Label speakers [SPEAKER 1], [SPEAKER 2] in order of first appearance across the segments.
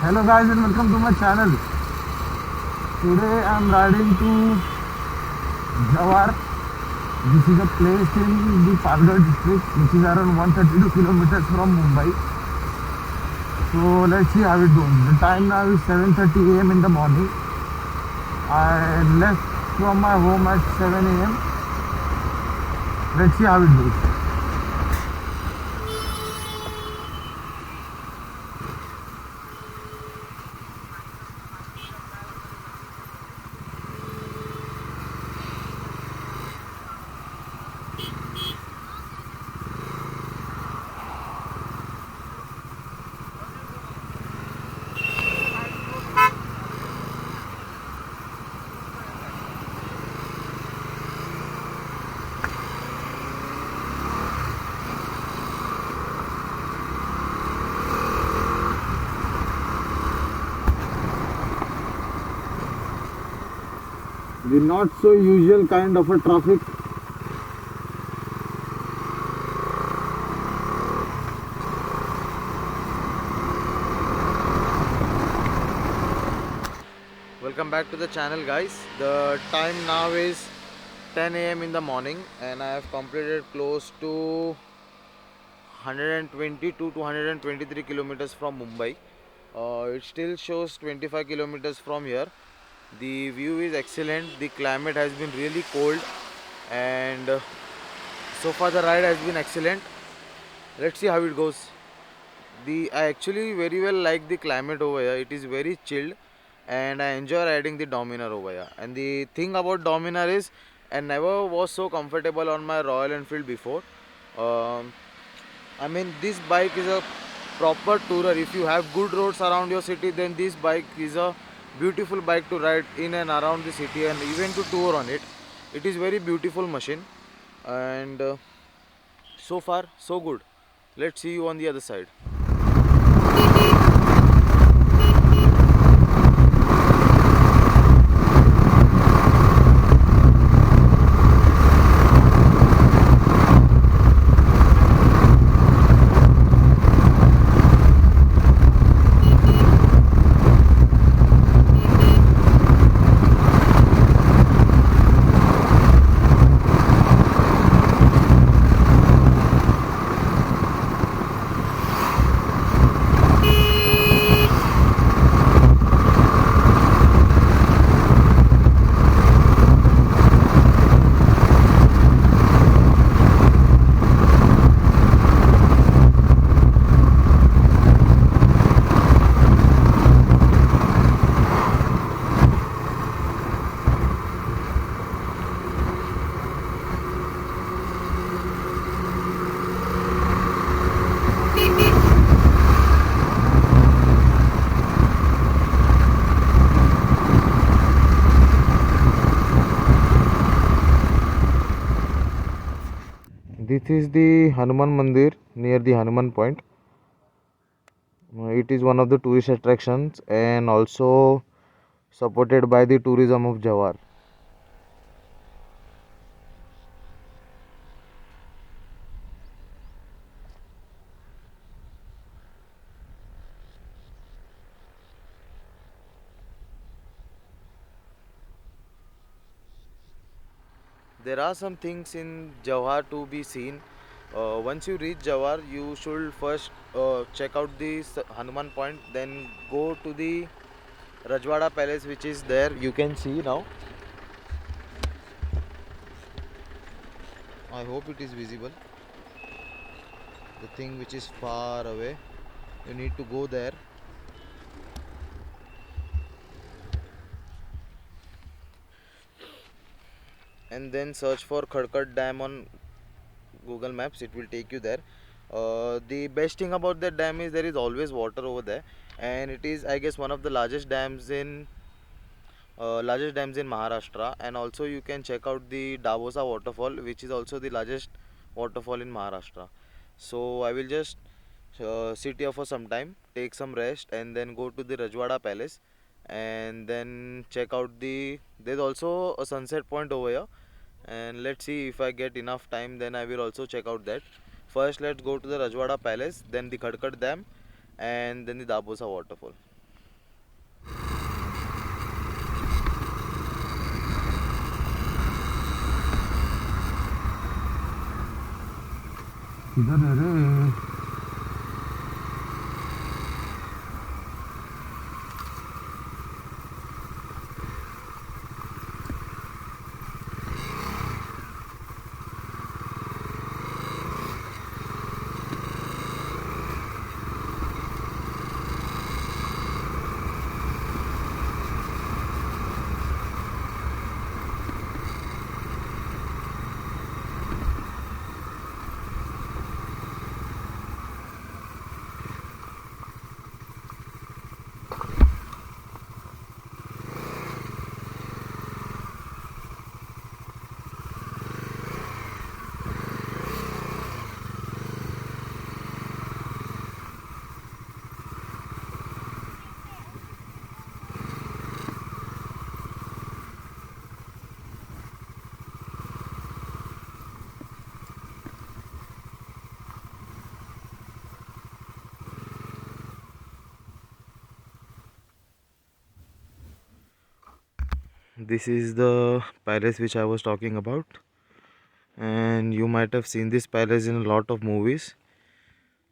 [SPEAKER 1] Hello guys and welcome to my channel. Today I am riding to Jawar. This is a place in the Palghar district which is around 132 kilometers from Mumbai. So let's see how it goes. The time now is 7:30 a.m. in the morning. I left from my home at 7 a.m. Let's see how it goes. The not so usual kind of a traffic.
[SPEAKER 2] Welcome back to the channel, guys. The time now is 10 a.m. in the morning and I have completed close to 122 to 123 kilometers from Mumbai. It still shows 25 kilometers from here. The view is excellent. The climate has been really cold and so far the ride has been excellent. Let's see how it goes. I actually very well like the climate over here. It is very chilled and I enjoy riding the Dominar over here. And the thing about Dominar is I never was so comfortable on my Royal Enfield before. Um, I mean, this bike is a proper tourer. If you have good roads around your city, then this bike is a beautiful bike to ride in and around the city and even to tour on it. It is very beautiful machine and so far so good. Let's see you on the other side. This is the Hanuman Mandir near the Hanuman Point. It is one of the tourist attractions and also supported by the tourism of Jawar. There are some things in Jawar to be seen. Once you reach Jawar, you should first check out the Hanuman Point, then go to the Rajwada Palace, which is there. You can see now. I hope it is visible. The thing which is far away, you need to go there. And then search for Khadkar Dam on Google Maps. It will take you there. The best thing about that dam is there is always water over there, and it is, I guess, one of the largest dams in Maharashtra. And also you can check out the Dabosa waterfall, which is also the largest waterfall in Maharashtra. So I will just sit here for some time, take some rest, and then go to the Rajwada Palace, and then check out there's also a sunset point over here, and let's see if I get enough time, then I will also check out that. First let's go to the Rajwada Palace, then the Khadkar Dam, and then the Dabosa waterfall.
[SPEAKER 1] किधर है रे?
[SPEAKER 2] This is the palace which I was talking about, and you might have seen this palace in a lot of movies.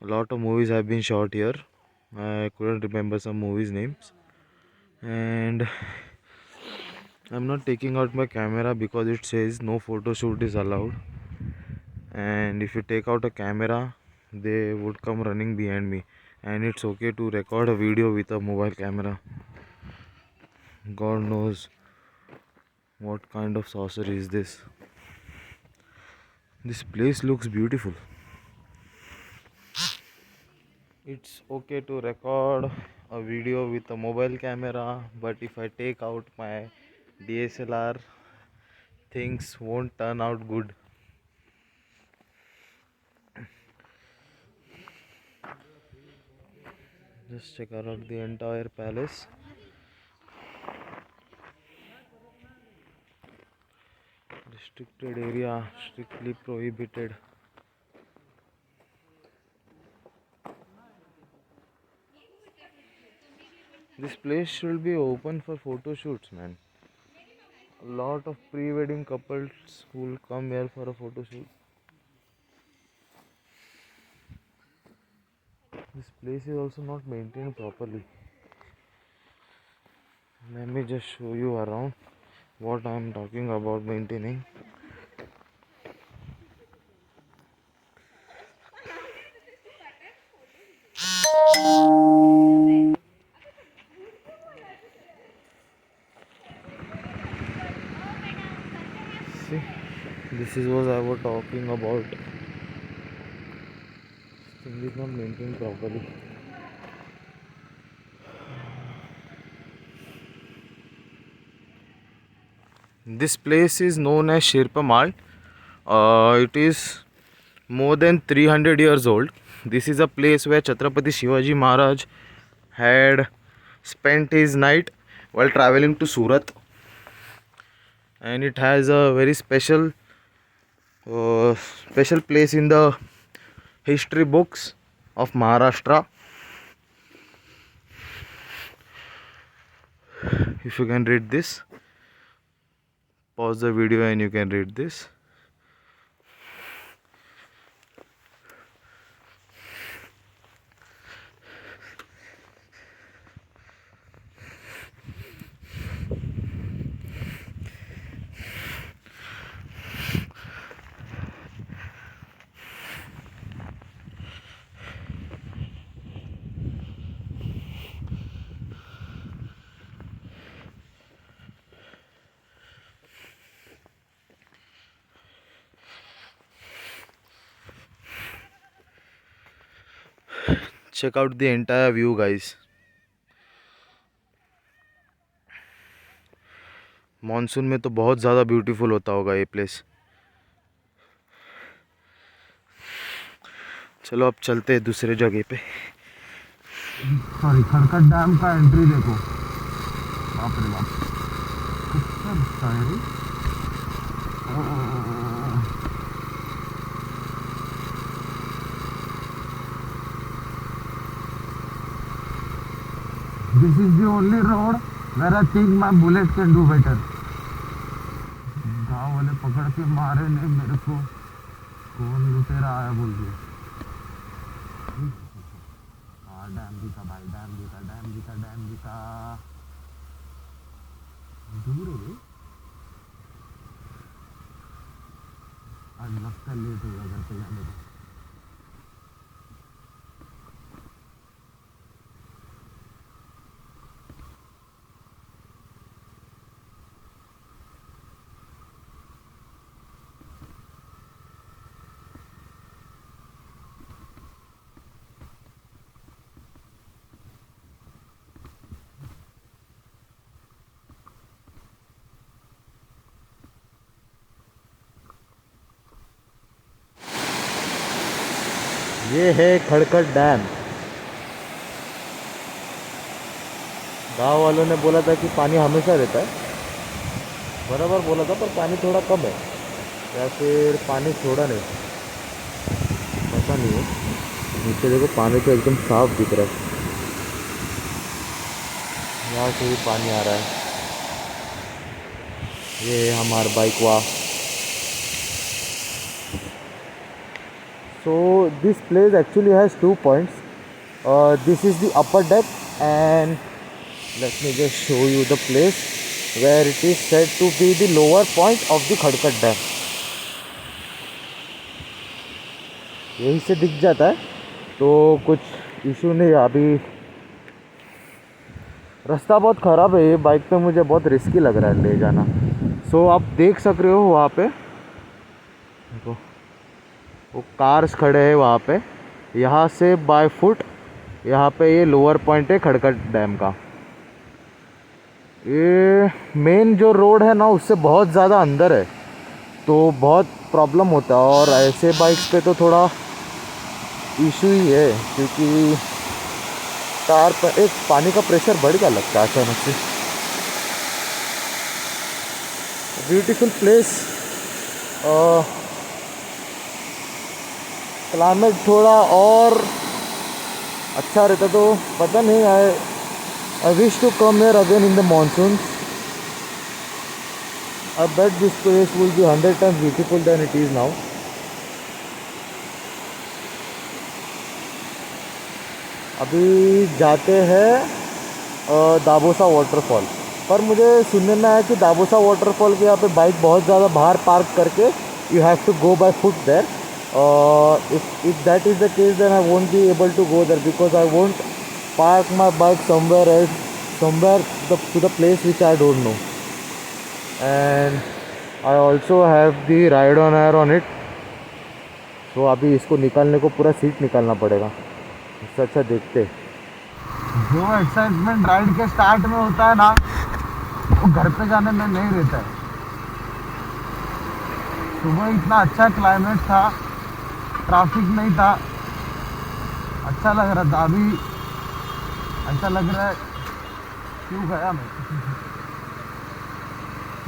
[SPEAKER 2] A lot of movies have been shot here. I couldn't remember some movies names, and I'm not taking out my camera because it says no photo shoot is allowed, and if you take out a camera they would come running behind me, and it's okay to record a video with a mobile camera. God knows what kind of sorcery is this. This place looks beautiful. It's okay to record a video with a mobile camera, but if I take out my DSLR, things won't turn out good. Just check out the entire palace. Restricted area, strictly prohibited. This place should be open for photo shoots, man. A lot of pre-wedding couples will come here for a photo shoot. This place is also not maintained properly. Let me just show you around what I am talking about maintaining. See, this is what I was talking about. This thing is not maintained properly. This place is known as Shirpa Mall. It is more than 300 years old. This is a place where Chhatrapati Shivaji Maharaj had spent his night while traveling to Surat, and it has a very special place in the history books of Maharashtra. If you can read this, pause the video and you can read this. Check out the entire view, guys. Monsoon में तो बहुत ज़्यादा beautiful होता होगा ये place. चलो अब चलते हैं दूसरे जगह पे.
[SPEAKER 1] सॉरी, खरकट डैम का एंट्री देखो. बाप रे बाप, कितना रास्ता है रे. This is the only road where I think my bullet can do better. गाँव वाले पकड़ के मारे नहीं मेरे को, कौन लुटेरा आया बोल के. डैम दिखा भाई, डैम दिखा, डैम दिखा, डैम दिखा। दूर है ये। आज लगता है लेट होगा घर पे जाने को।
[SPEAKER 2] ये है खड़कट डैम। गांव वालों ने बोला था कि पानी हमेशा रहता है, बराबर बोला था, पर पानी थोड़ा कम है या फिर पानी छोड़ा नहीं, पता नहीं है। नीचे देखो पानी तो एकदम साफ दिख रहा है, यहाँ से भी पानी आ रहा है। ये है हमारा बाइक वाह। So this place actually has 2 points. This is the upper deck, and let me just show you the place where it is said to be the lower point of the खड़कट dam. यहीं से दिख जाता है तो कुछ issue नहीं है। अभी रास्ता बहुत ख़राब है, ये बाइक पे मुझे बहुत रिस्की लग रहा है ले जाना। सो आप देख सक रहे हो वहाँ पे देखो, वो कार्स खड़े हैं वहाँ पे। यहाँ से बाय फुट यहाँ पे ये लोअर पॉइंट है खड़कट डैम का। ये मेन जो रोड है ना उससे बहुत ज़्यादा अंदर है, तो बहुत प्रॉब्लम होता है। और ऐसे बाइक्स पे तो थोड़ा इशू ही है, क्योंकि टायर पर एक पानी का प्रेशर बढ़ गया लगता है अचानक से। Beautiful place. क्लाइमेट थोड़ा और अच्छा रहता तो पता नहीं। I wish to come here again in the monsoon. I bet this place will be 100 times beautiful than it is now. अभी जाते हैं दाबोसा वाटरफॉल, पर मुझे सुनने में आया कि दाबोसा वाटरफॉल के यहाँ पे बाइक बहुत ज़्यादा बाहर पार्क करके you have to go by foot there. If that is the case, then I won't be able to go there, because I won't park my bike somewhere else, to the place which I don't know. And I also have the ride on air on it. So अभी इसको निकालने को पूरा seat निकालना पड़ेगा, इससे अच्छा देखते।
[SPEAKER 1] जो एक्साइटमेंट राइड के स्टार्ट में होता है ना, वो घर पे जाने में नहीं रहता है। सुबह इतना अच्छा क्लाइमेट था, ट्रैफिक नहीं था, अच्छा लग रहा था। अभी ऐसा लग रहा है क्यों गया मैं।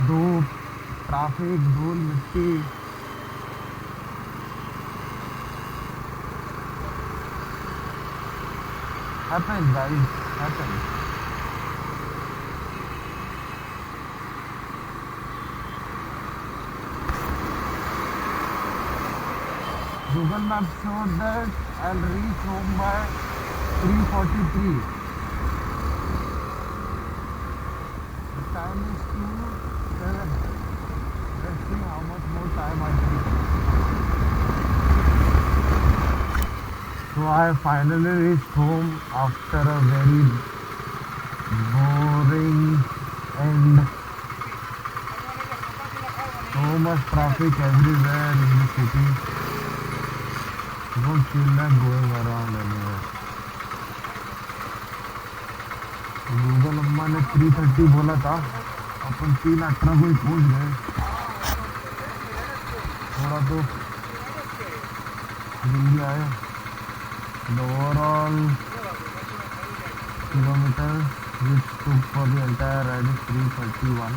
[SPEAKER 1] धूप, ट्रैफिक, धूल, मिट्टी। Happens guys, happens. Google Maps showed that I'll reach home by 3:43. The time is 2:07. Let's see how much more time I take. So I finally reached home after a very boring and so much traffic everywhere in the city. Don't feel like going around anywhere. Google अम्मा ने 3:30 बोला था, अपन 3:18 को ही पहुँच गए। थोड़ा तो जल्दी आए। The overall kilometer which took for the entire ride is 331.